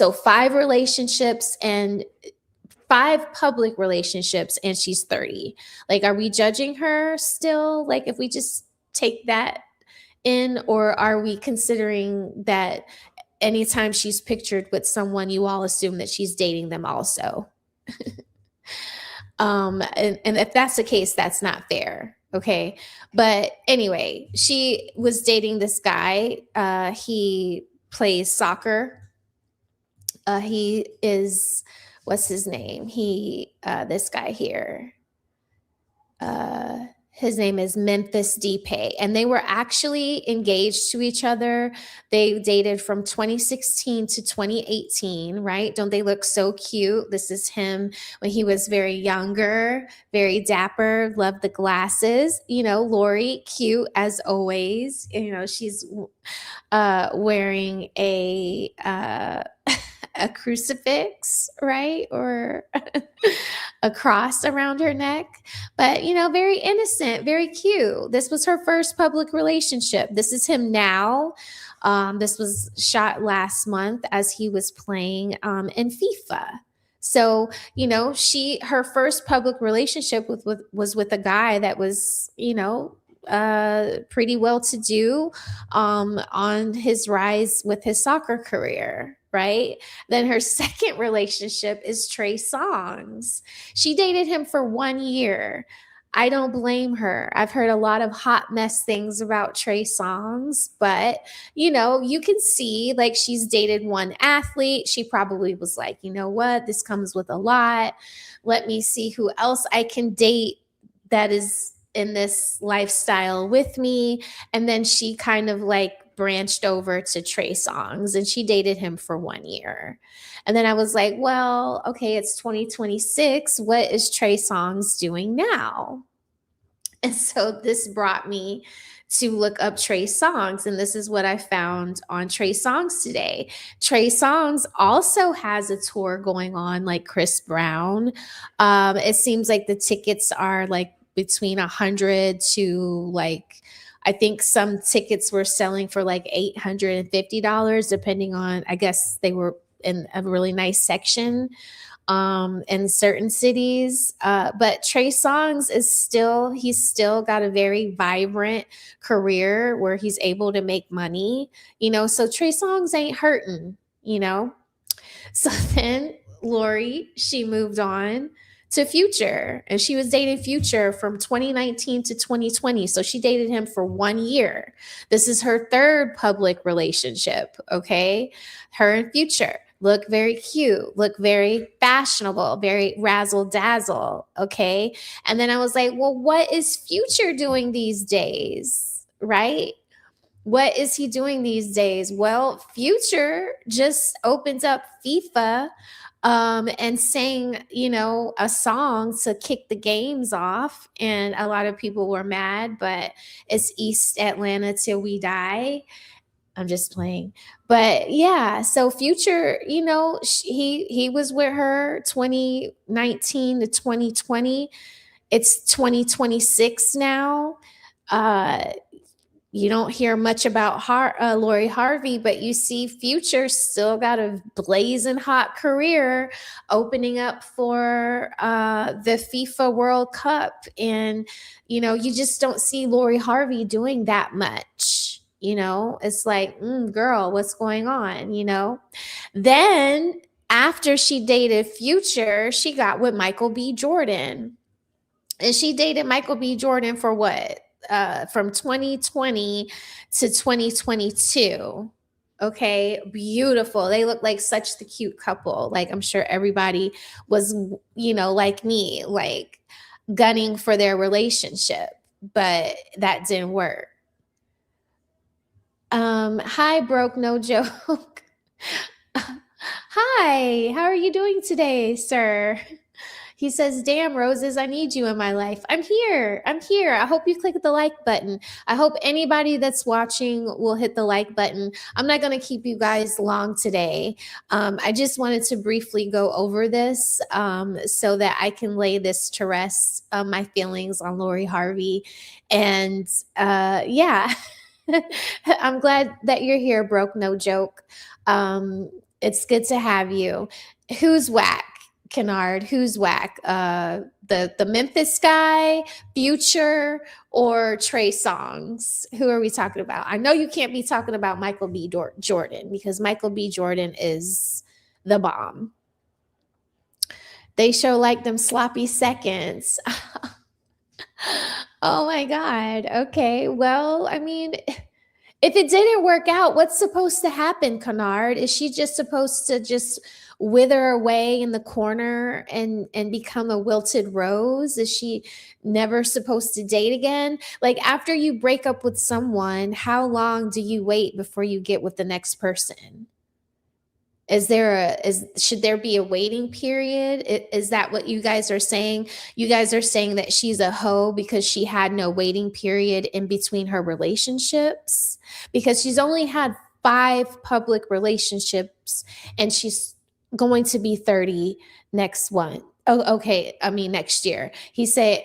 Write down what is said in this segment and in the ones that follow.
So 5 relationships and 5 public relationships, and she's 30. Like, are we judging her still? Like, if we just take that in, or are we considering that anytime she's pictured with someone, you all assume that she's dating them also? And if that's the case, that's not fair. Okay. But anyway, she was dating this guy. He plays soccer. He is, what's his name? This guy here. Uh, his name is Memphis Depay, and they were actually engaged to each other. They dated from 2016 to 2018, right? Don't they look so cute? This is him when he was very younger, very dapper, loved the glasses. Lori, cute as always. She's wearing a crucifix, right? Or a cross around her neck. But, very innocent, very cute. This was her first public relationship. This is him now. This was shot last month as he was playing in FIFA. So, her first public relationship was with a guy that was, pretty well to do on his rise with his soccer career, right? Then her second relationship is Trey Songz. She dated him for 1 year. I don't blame her. I've heard a lot of hot mess things about Trey Songz, but you can see, like, she's dated one athlete. She probably was like, you know what? This comes with a lot. Let me see who else I can date that is in this lifestyle with me. And then she kind of like branched over to Trey Songz, and she dated him for 1 year. And then I was like, well, okay, it's 2026. What is Trey Songz doing now? And so this brought me to look up Trey Songz, and this is what I found on Trey Songz today. Trey Songz also has a tour going on, like Chris Brown. It seems like the tickets are like between 100 to, like, I think some tickets were selling for like $850, depending on, I guess they were in a really nice section in certain cities. But Trey Songz he's still got a very vibrant career where he's able to make money, so Trey Songz ain't hurting. So then Lori, she moved on to Future, and she was dating Future from 2019 to 2020. So she dated him for 1 year. This is her third public relationship. Okay. Her and Future look very cute, look very fashionable, very razzle dazzle. Okay. And then I was like, well, what is Future doing these days? Right? What is he doing these days? Well, Future just opened up FIFA and sang, a song to kick the games off. And a lot of people were mad, but it's East Atlanta till we die. I'm just playing. But yeah, so Future, he was with her 2019 to 2020. It's 2026 now. You don't hear much about Lori Harvey, but you see Future still got a blazing hot career opening up for the FIFA World Cup. And, you just don't see Lori Harvey doing that much. It's like, girl, what's going on? Then after she dated Future, she got with Michael B. Jordan. And she dated Michael B. Jordan for what? From 2020 to 2022. Okay, beautiful. They look like such the cute couple. Like, I'm sure everybody was, like me, like gunning for their relationship, but that didn't work. Hi, Broke No Joke. Hi, how are you doing today, sir? He says, damn, Roses, I need you in my life. I'm here. I hope you click the like button. I hope anybody that's watching will hit the like button. I'm not going to keep you guys long today. I just wanted to briefly go over this so that I can lay this to rest, my feelings on Lori Harvey. And yeah, I'm glad that you're here, Broke No Joke. It's good to have you. Who's whack, Kennard? Who's whack? The Memphis guy, Future, or Trey Songs? Who are we talking about? I know you can't be talking about Michael B. Jordan, because Michael B. Jordan is the bomb. They show like them sloppy seconds. Oh my God. Okay. Well, I mean, if it didn't work out, what's supposed to happen, Kennard? Is she just supposed to just wither away in the corner and become a wilted rose? Is she never supposed to date again? Like, after you break up with someone, how long do you wait before you get with the next person? Should there be a waiting period? Is that what you guys are saying? You guys are saying that she's a hoe because she had no waiting period in between her relationships, because she's only had 5 public relationships, and she's going to be 30 next one. Oh, okay. I mean, next year. He said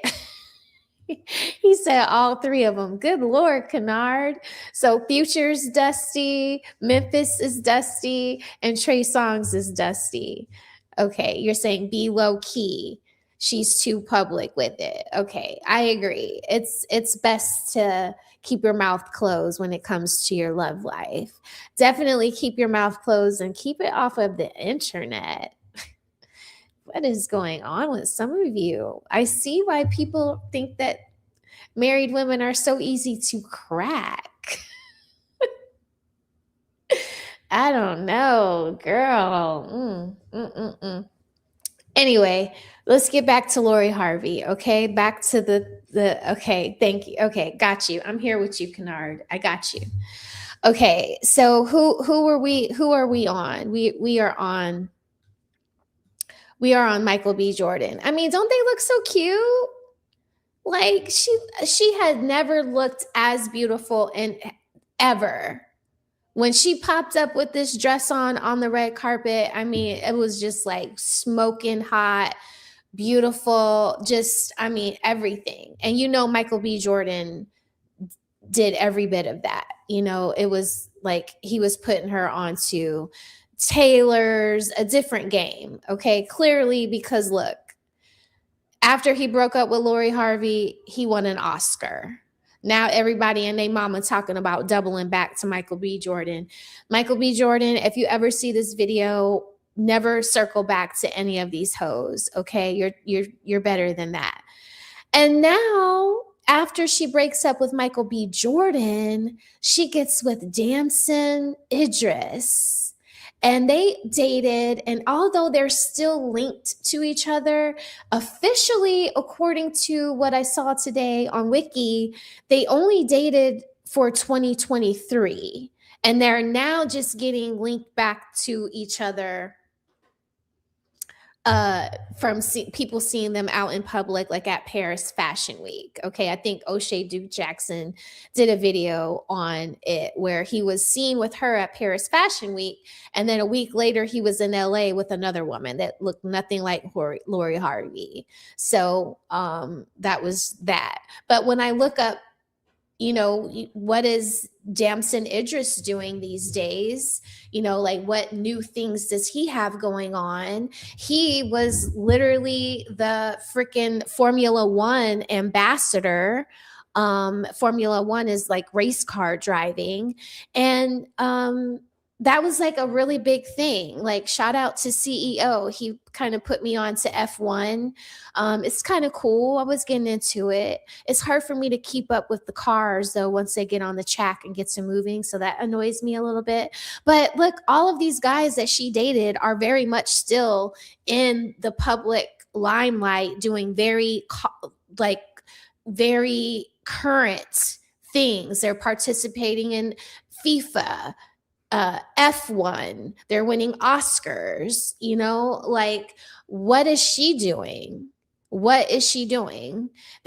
he said all 3 of them. Good Lord, Kennard. So Future's dusty, Memphis is dusty, and Trey Songs is dusty. Okay, you're saying be low key. She's too public with it. Okay, I agree. It's best to keep your mouth closed when it comes to your love life. Definitely keep your mouth closed and keep it off of the internet. What is going on with some of you? I see why people think that married women are so easy to crack. I don't know, girl. Anyway, let's get back to Lori Harvey. Okay, back to the. Okay, thank you. Okay, got you. I'm here with you, Kennard. I got you. Okay, so who are we? Who are we on? We are on. We are on Michael B. Jordan. I mean, don't they look so cute? Like, she had never looked as beautiful in ever. When she popped up with this dress on the red carpet, I mean, it was just like smoking hot, beautiful, just, I mean, everything. And Michael B. Jordan did every bit of that. It was like he was putting her onto tailors, a different game. Okay, clearly, because look, after he broke up with Lori Harvey, he won an Oscar. Now everybody and their mama talking about doubling back to Michael B. Jordan. Michael B. Jordan, if you ever see this video, never circle back to any of these hoes. Okay, you're better than that. And now, after she breaks up with Michael B. Jordan, she gets with Damson Idris. And they dated, and although they're still linked to each other, officially, according to what I saw today on Wiki, they only dated for 2023. And they're now just getting linked back to each other from people seeing them out in public, like at Paris Fashion Week. Okay, I think O'Shea Duke Jackson did a video on it where he was seen with her at Paris Fashion Week, and then a week later he was in LA with another woman that looked nothing like Lori Harvey. So that was that. But when I look up, what is Damson Idris doing these days? Like, what new things does he have going on? He was literally the freaking Formula One ambassador. Formula One is like race car driving. And that was like a really big thing. Like, shout out to CEO. He kind of put me on to F1. It's kind of cool. I was getting into it. It's hard for me to keep up with the cars, though, once they get on the track and get to moving. So that annoys me a little bit. But look, all of these guys that she dated are very much still in the public limelight, doing very current things. They're participating in FIFA, F1. They're winning Oscars. Like, what is she doing? What is she doing?